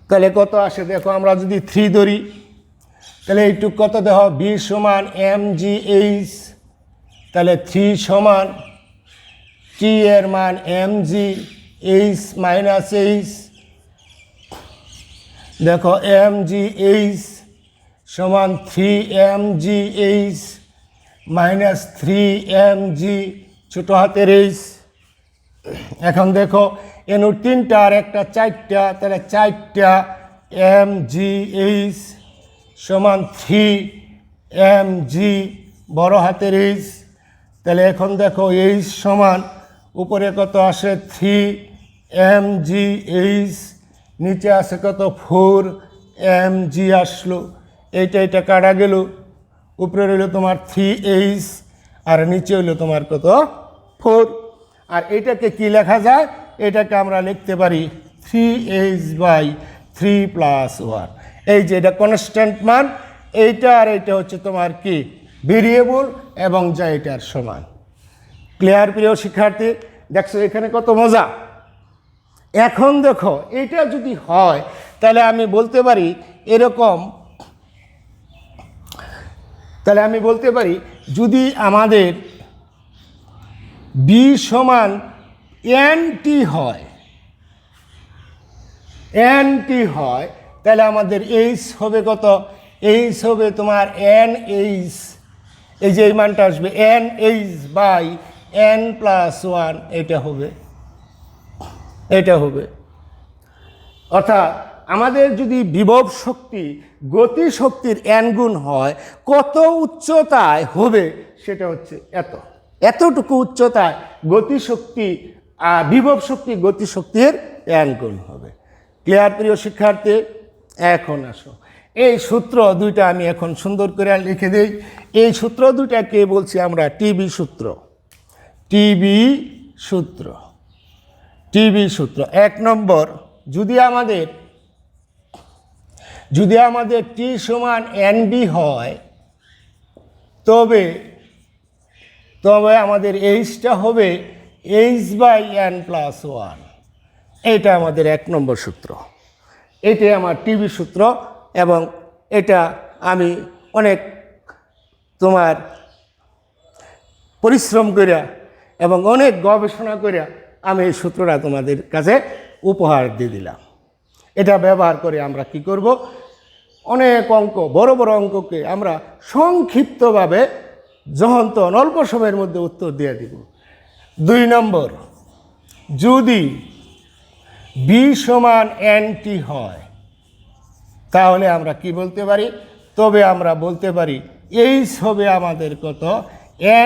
তাহলে কত আসে দেখো। আমরা যদি 3 ধরি, তাহলে এইটুক কত দেখো? b সমান mg/h, তাহলে 3 সমান t এর মান mg/h-h। দেখো mg/h সমান 3mg/h মাইনাস 3mg ছোট হাতের h। এখন দেখো এনু 3টা আর একটা 4টা, তাহলে 4টা mg/h সমান 3mg বড় হাতের h। তাহলে এখন দেখো h সমান উপরে কত আসে? 3mg/h, নিচে আসে কত? 4mg আসলো। এইটা কাটা গেল, উপরে রইল তোমার 3h আর নিচে হইল তোমার কত 4। আর এটাকে কি লেখা যায়, এটাকে আমরা লিখতে পারি 3h/3 + 1। এই যে এটা কনস্ট্যান্ট মান, এইটা আর এইটা হচ্ছে তোমার কি ভেরিয়েবল, এবং যা এটার সমান। ক্লিয়ার প্রিয় শিক্ষার্থী? দেখছো এখানে কত মজা। এখন দেখো এটা যদি হয় তাহলে আমি বলতে পারি এরকম, তাহলে আমি বলতে পারি যদি আমাদের b সমান nt হয়, nt হয়, তাহলে আমাদের h হবে কত, h হবে তোমার nh, এই যে এই মানটা আসবে nh/n + 1, এটা হবে, এটা হবে। অর্থাৎ আমাদের যদি বিভব শক্তি গতি শক্তির n গুণ হয়, কত উচ্চতায় হবে সেটা হচ্ছে এতটুকু উচ্চতায় গতিশক্তি বিভব শক্তি গতিশক্তির n গুণ হবে। ক্লিয়ার প্রিয় শিক্ষার্থী? এখন আসো এই সূত্র দুইটা আমি এখন সুন্দর করে লিখে দেই। এই সূত্র দুইটাকে বলছি আমরা টিবি সূত্র। টিবি সূত্র, টিবি সূত্র। 1 নম্বর, যদি আমাদের t সমান nb হয়, তবে আমাদের এইচটা হবে h/n + 1। এটা আমাদের 1 নম্বর সূত্র, এটাই আমার টিবি সূত্র। এবং এটা আমি অনেক তোমার পরিশ্রম করিয়া এবং অনেক গবেষণা করিয়া আমি এই সূত্রটা তোমাদের কাছে উপহার দিয়ে দিলাম। এটা ব্যবহার করে আমরা কি করব, অনেক অঙ্ক, বড় বড় অঙ্ককে আমরা সংক্ষিপ্তভাবে যখন তখন অল্প সময়ের মধ্যে উত্তর দিয়ে দিব। 2 নম্বর, যদি b সমান nt হয়, তাহলে আমরা কি বলতে পারি, তবে আমরা বলতে পারি h হবে আমাদের কত,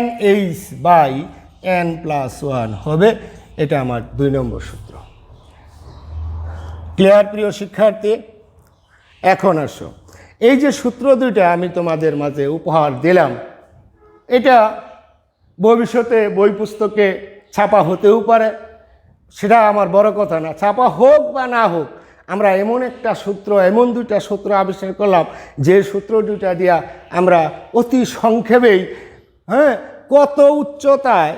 nh/n + 1 হবে। এটা আমার 2 নম্বর সূত্র। ক্লিয়ার প্রিয় শিক্ষার্থী? এখন আসো এই যে সূত্র দুইটা আমি তোমাদের মাঝে উপহার দিলাম, এটা ভবিষ্যতে বই পুস্তকে ছাপা হতেও পারে, সেটা আমার বড় কথা না। ছাপা হোক বা না হোক, আমরা এমন একটা সূত্র, এমন দুইটা সূত্র আবিষ্কার করলাম, যে সূত্র দুইটা দিয়া আমরা অতি সংক্ষেপেই কত উচ্চতায়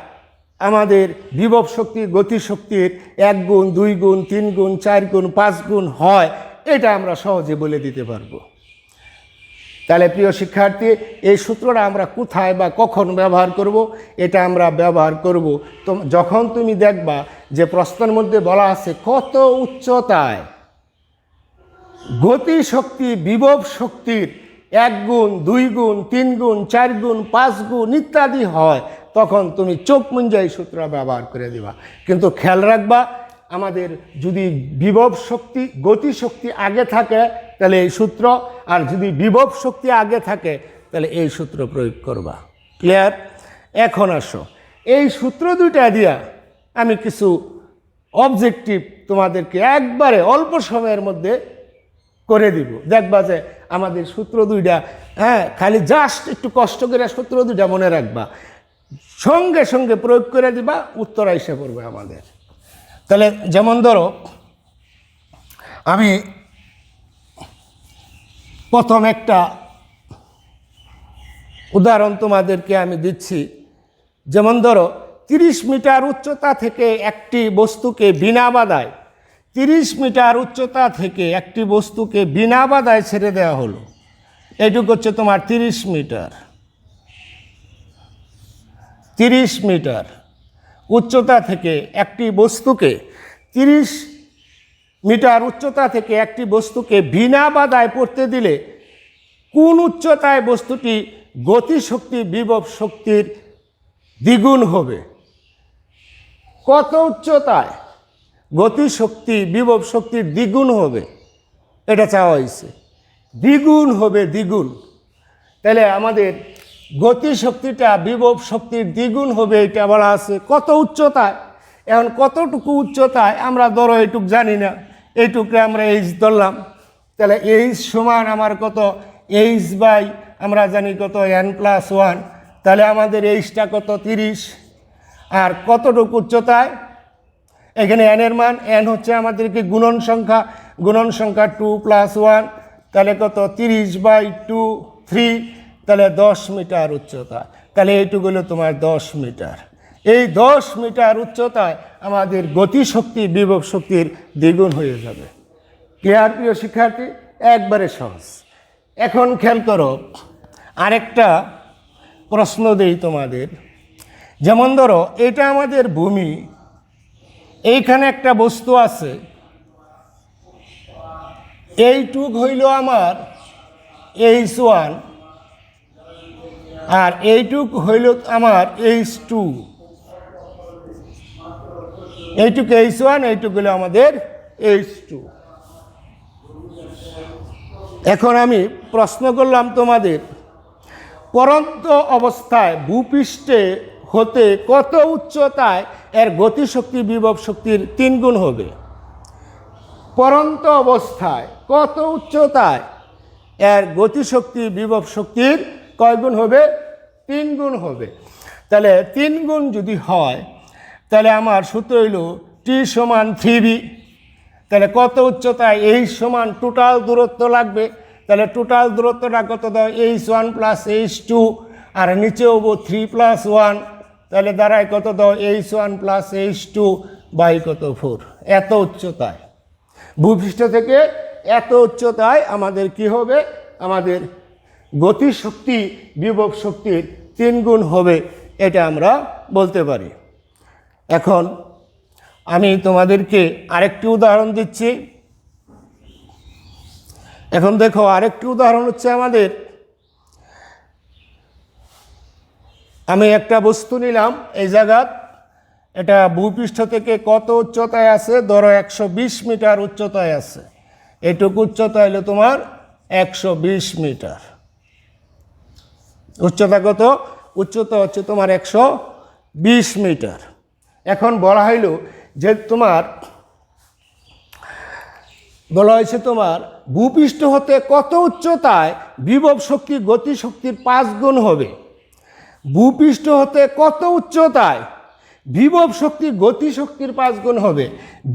আমাদের বিভব শক্তি গতিশক্তির 1 গুণ, 2 গুণ, 3 গুণ, 4 গুণ, 5 গুণ হয়, এটা আমরা সহজে বলে দিতে পারবো। তাহলে প্রিয় শিক্ষার্থী, এই সূত্রটা আমরা কোথায় বা কখন ব্যবহার করব? এটা আমরা ব্যবহার করব যখন তুমি দেখবা যে প্রশ্নের মধ্যে বলা আছে কত উচ্চতায় গতিশক্তি বিভব শক্তির 1 গুণ, 2 গুণ, 3 গুণ, 4 গুণ, 5 গুণ ইত্যাদি হয়, তখন তুমি চোখ মুঞ্জা এই সূত্র ব্যবহার করে দিবা। কিন্তু খেয়াল রাখবা, আমাদের যদি বিভব শক্তি গতিশক্তি আগে থাকে তাহলে এই সূত্র, আর যদি বিভব শক্তি আগে থাকে তাহলে এই সূত্র প্রয়োগ করবা। ক্লিয়ার? এখন আসো এই সূত্র দুইটা দিয়া আমি কিছু অবজেক্টিভ তোমাদেরকে একবারে অল্প সময়ের মধ্যে করে দিব। দেখবা যে আমাদের সূত্র দুইটা, খালি জাস্ট একটু কষ্ট করে সূত্র দুইটা মনে রাখবা, সঙ্গে সঙ্গে প্রয়োগ করে দিবা, উত্তর এসে পড়বে আমাদের। তাহলে যেমন ধরো, আমি প্রথম একটা উদাহরণ তোমাদেরকে আমি দিচ্ছি। যেমন ধরো 30 মিটার উচ্চতা থেকে একটি বস্তুকে বিনা বাধায় 30 মিটার উচ্চতা থেকে একটি বস্তুকে বিনা বাধায় ছেড়ে দেওয়া হলো। এইটুকু হচ্ছে তোমার 30 মিটার। 30 মিটার উচ্চতা থেকে একটি বস্তুকে 30 মিটার উচ্চতা থেকে একটি বস্তুকে বিনা বাধায় পড়তে দিলে কোন উচ্চতায় বস্তুটি গতিশক্তি বিভব শক্তির দ্বিগুণ হবে? কত উচ্চতায় গতিশক্তি বিভব শক্তির দ্বিগুণ হবে এটা চাওয়া হয়েছে। দ্বিগুণ হবে, দ্বিগুণ। তাহলে আমাদের গতিশক্তিটা বিভব শক্তির দ্বিগুণ হবে, এটা বলা আছে কত উচ্চতায়। এখন কতটুকু উচ্চতায় আমরা ধরো এইটুক জানি না, এইটুকরে আমরা এইচ ধরলাম। তাহলে এইচ সমান আমার কত, এইচ বাই আমরা জানি কত n+1, তাহলে আমাদের এইচটা কত 30, আর কতটুকু উচ্চতায় এখানে n এর মান, n হচ্ছে আমাদেরকে গুণন সংখ্যা 2 + 1, তাহলে কত 30/2 3, তাহলে 10 মিটার উচ্চতা। তাহলে এইটুকু হলো তোমার 10 মিটার। এই 10 মিটার উচ্চতায় আমাদের গতিশক্তি বিভব শক্তির দ্বিগুণ হয়ে যাবে। ক্লিয়ার প্রিয় শিক্ষার্থী? একবারে সহজ। এখন খেয়াল করো, আরেকটা প্রশ্ন দেই তোমাদের। যেমন ধরো এটা আমাদের ভূমি, এইখানে একটা বস্তু আছে, এইটুক হইল আমার H1 আর এইটুক হইল আমার H2, এইটুক H1, এইটুক হইল আমাদের H2। এখন আমি প্রশ্ন করলাম তোমাদের, পরন্ত অবস্থায় ভূপৃষ্ঠে হতে কত উচ্চতায় এর গতিশক্তি বিভব শক্তির 3 গুণ হবে? পরন্ত অবস্থায় কত উচ্চতায় এর গতিশক্তি বিভব শক্তির কয় গুণ হবে? 3 গুণ হবে। তাহলে 3 গুণ যদি হয় তাহলে আমার সূত্র হইল T = 3b। তাহলে কত উচ্চতায় H সমান টোটাল দূরত্ব লাগবে, তাহলে টোটাল দূরত্বটা কত দাও? H1 + H2, আর নিচে হবো 3 + 1, তাহলে দাঁড়ায় কত দাও? H1 + H2 বাই কত 4। এত উচ্চতায় ভূপৃষ্ঠ থেকে এত উচ্চতায় আমাদের কি হবে? আমাদের গতিশক্তি বিভব শক্তির 3 গুণ হবে, এটা আমরা বলতে পারি। এখন আমি তোমাদেরকে আরেকটি উদাহরণ দিচ্ছি। এখন দেখো, আরেকটি উদাহরণ হচ্ছে আমাদের, আমি একটা বস্তু নিলাম এই জায়গা, এটা ভূপৃষ্ঠ থেকে কত উচ্চতায় আছে? ধরো 120 মিটার উচ্চতায় আছে। এটুকু উচ্চতা হলো তোমার 120 মিটার। উচ্চতা কত? উচ্চতা হচ্ছে তোমার 120 মিটার। এখন বলা হইল যে বলা হয়েছে তোমার ভূপৃষ্ঠ হতে কত উচ্চতায় বিভব শক্তি গতিশক্তির 5 গুণ হবে। ভূপৃষ্ঠ হতে কত উচ্চতায় বিভব শক্তি গতিশক্তির 5 গুণ হবে।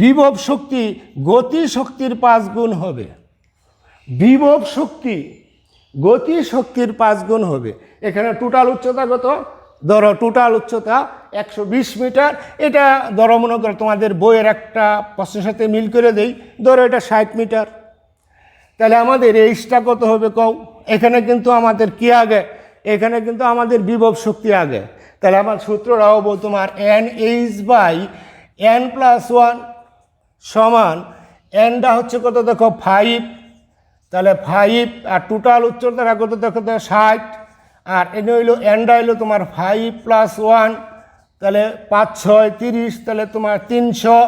বিভব শক্তি গতিশক্তির 5 গুণ হবে। বিভব শক্তি গতিশক্তির 5 গুণ হবে। এখানে টোটাল উচ্চতা কত? ধরো টোটাল উচ্চতা 120 মিটার। এটা ধরো মনে করো তোমাদের বইয়ের একটা প্রশ্নের সাথে মিল করে দেই, ধরো এটা 60 মিটার। তাহলে আমাদের এইচটা কত হবে কও? এখানে কিন্তু আমাদের কি আগে? এখানে কিন্তু আমাদের বিভব শক্তি আগে। তাহলে আমার সূত্রটা হবো তোমার NH/n+1 সমান, nটা হচ্ছে কত দেখো? 5। তাহলে 5, আর টোটাল উচ্চতাটা কত দেখো? 60, আর এনে হইলো nটা হইলো তোমার 5 + 1, তাহলে 5 × 6 = 30, তাহলে তোমার 300,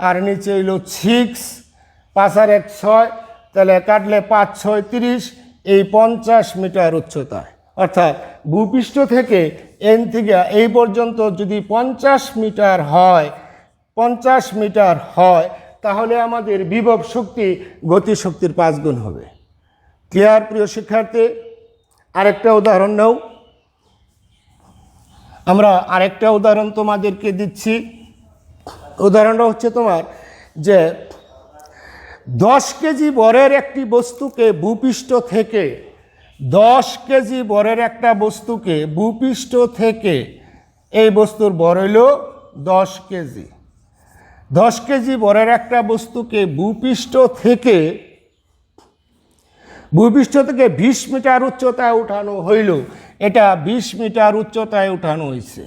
আর নিচে হইলো 6, 5 আর 1 6, তাহলে কাটলে 5 × 6 = 30, এই 50 মিটার উচ্চতায়। অর্থাৎ ভূপৃষ্ঠ থেকে এন থেকে এই পর্যন্ত যদি 50 মিটার হয়, 50 মিটার হয়, তাহলে আমাদের বিভব শক্তি গতিশক্তির 5 গুণ হবে। ক্লিয়ার প্রিয় শিক্ষার্থী? আরেকটা উদাহরণ নাও। আমরা আরেকটা উদাহরণ তোমাদেরকে দিচ্ছি। উদাহরণটা হচ্ছে তোমার যে 10 কেজি বরের একটি বস্তুকে ভূপৃষ্ঠ থেকে 10 কেজি বরের একটা বস্তুকে ভূপৃষ্ঠ থেকে, এই বস্তুর বর হইল 10 কেজি। 10 কেজি বরের একটা বস্তুকে ভূপৃষ্ঠ থেকে 20 মিটার উচ্চতায় উঠানো হইল। এটা 20 মিটার উচ্চতায় উঠানো হয়েছে।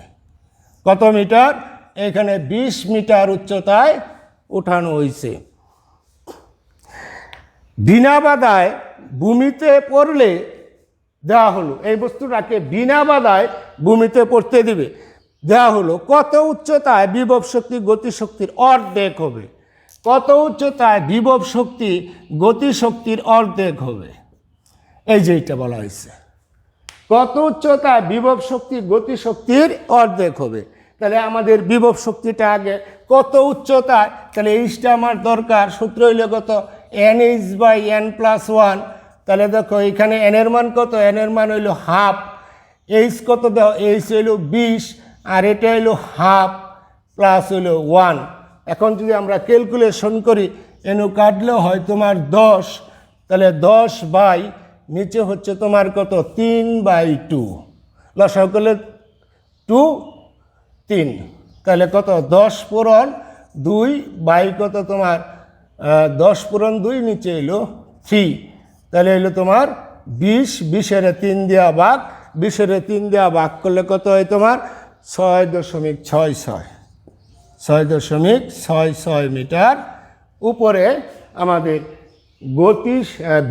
কত মিটার? এখানে 20 মিটার উচ্চতায় উঠানো হয়েছে। বিনা বাধায় ভূমিতে পড়লে দেওয়া হলো, এই বস্তুটাকে বিনা বাধায় ভূমিতে পড়তে দিবে, দেওয়া হলো কত উচ্চতায় বিভব শক্তি গতিশক্তির অর্ধেক হবে। কত উচ্চতায় বিভব শক্তি গতিশক্তির অর্ধেক হবে? এই যে এটা বলা হয়েছে, কত উচ্চতায় বিভব শক্তি গতিশক্তির অর্ধেক হবে। তাহলে আমাদের বিভব শক্তিটা আগে কত উচ্চতায়, তাহলে এইচটা আমার দরকার। সূত্র হইল কত? NH/n+1, তাহলে দেখো এখানে এন এর মান কত, এন এর মান হইল হাফ, এইচ কত দাও, এইচ হইল 20 আর এটা হইল হাফ প্লাস হইল 1। এখন যদি আমরা ক্যালকুলেশন করি এনু কাটলেও হয় তোমার 10, তাহলে 10 বাই নিচে হচ্ছে তোমার কত 3/2, লসাগু করলে 2 3, তাহলে কত 10 পূরণ 2 বাই কত তোমার 10 পূরণ 2 নিচে এলো 3, তাহলে এলো তোমার 20, 20-এর 3 দেওয়া ভাগ, 20-এর 3 দেওয়া ভাগ করলে কত হয় তোমার 6.66, 6.66 মিটার উপরে আমাদের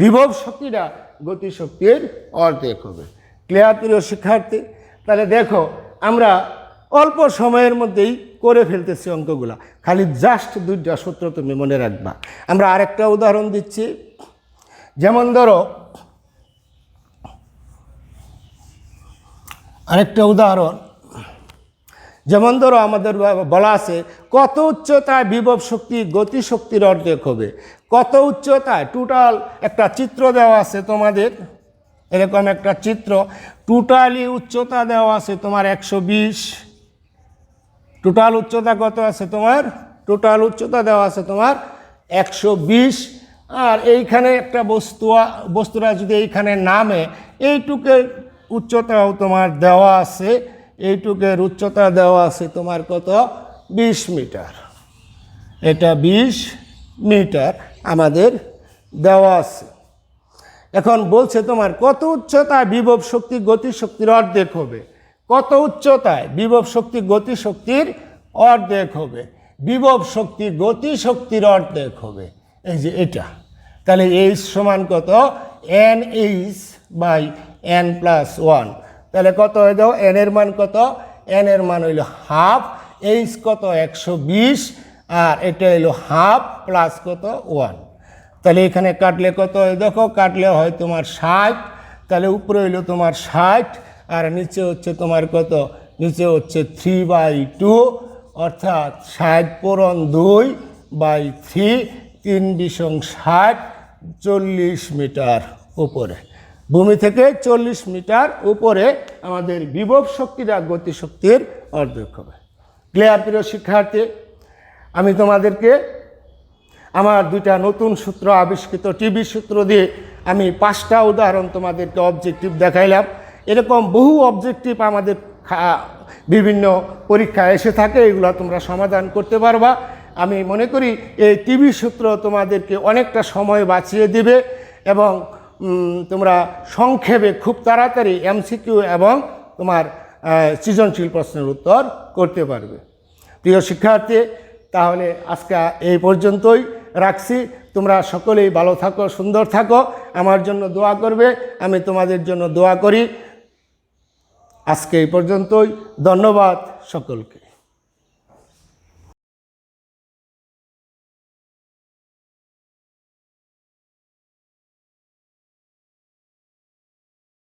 বিভব শক্তিটা গতিশক্তির অর্ধেক হবে। ক্লিয়ার প্রিয় শিক্ষার্থী? তাহলে দেখো আমরা অল্প সময়ের মধ্যেই করে ফেলতেছি অঙ্কগুলা, খালি জাস্ট 2টা সূত্র তুমি মনে রাখবা। আমরা আরেকটা উদাহরণ দিচ্ছি, যেমন ধরো আরেকটা উদাহরণ, যেমন ধরো আমাদের বলা আছে কত উচ্চতায় বিভব শক্তি গতিশক্তির অর্ধেক হবে। কত উচ্চতায়, টোটাল একটা চিত্র দেওয়া আছে তোমাদের, এরকম একটা চিত্র, টোটালি উচ্চতা দেওয়া আছে তোমার 120, টোটাল উচ্চতা কত আছে তোমার, টোটাল উচ্চতা দেওয়া আছে তোমার 120, আর এইখানে একটা বস্তুরা যদি এইখানে নামে, এইটুকের উচ্চতাও তোমার দেওয়া আছে, এইটুকের উচ্চতা দেওয়া আছে তোমার কত 20 মিটার, এটা 20 মিটার আমাদের দেওয়া আছে। এখন বলছে তোমার কত উচ্চতায় বিভব শক্তি গতিশক্তির অর্ধেক হবে। কত উচ্চতায় বিভব শক্তি গতিশক্তির অর্ধেক হবে, বিভব শক্তি গতিশক্তির অর্ধেক হবে, এই যে এটা। তাহলে এইচ সমান কত, n h by n plus 1, তাহলে কত হয়ে দাও, এন এর মান কত, এন এর মান হইল হাফ, এইচ কত 120 আর এটা হইল হাফ প্লাস কত 1, তাহলে এখানে কাটলে কত হয় দেখো, কাটলে হয় তোমার 60, তাহলে উপরে হইল তোমার 60 আর নিচে হচ্ছে তোমার কত, নিচে হচ্ছে 3/2, অর্থাৎ 60 পূরণ 2/3, 3×60, 40 মিটার উপরে, ভূমি থেকে 40 মিটার উপরে আমাদের বিভব শক্তিটা গতিশক্তির অর্ধেক হবে। ক্লিয়ার প্রিয় শিক্ষার্থী? আমি তোমাদেরকে আমার 2টা নতুন সূত্র আবিষ্কৃত টিভি সূত্র দিয়ে আমি 5টা উদাহরণ তোমাদেরকে অবজেক্টিভ দেখাইলাম। এরকম বহু অবজেক্টিভ আমাদের বিভিন্ন পরীক্ষায় এসে থাকে, এগুলো তোমরা সমাধান করতে পারবা। আমি মনে করি এই টিভি সূত্র তোমাদেরকে অনেকটা সময় বাঁচিয়ে দিবে এবং তোমরা সংক্ষেপে খুব তাড়াতাড়ি এমসিকিউ এবং তোমার সৃজনশীল প্রশ্নের উত্তর করতে পারবে। প্রিয় শিক্ষার্থী, তাহলে আজকে এই পর্যন্তই রাখছি। তোমরা সকলেই ভালো থাকো, সুন্দর থাকো, আমার জন্য দোয়া করবে, আমি তোমাদের জন্য দোয়া করি। আজকে এই পর্যন্তই, ধন্যবাদ সকলকে।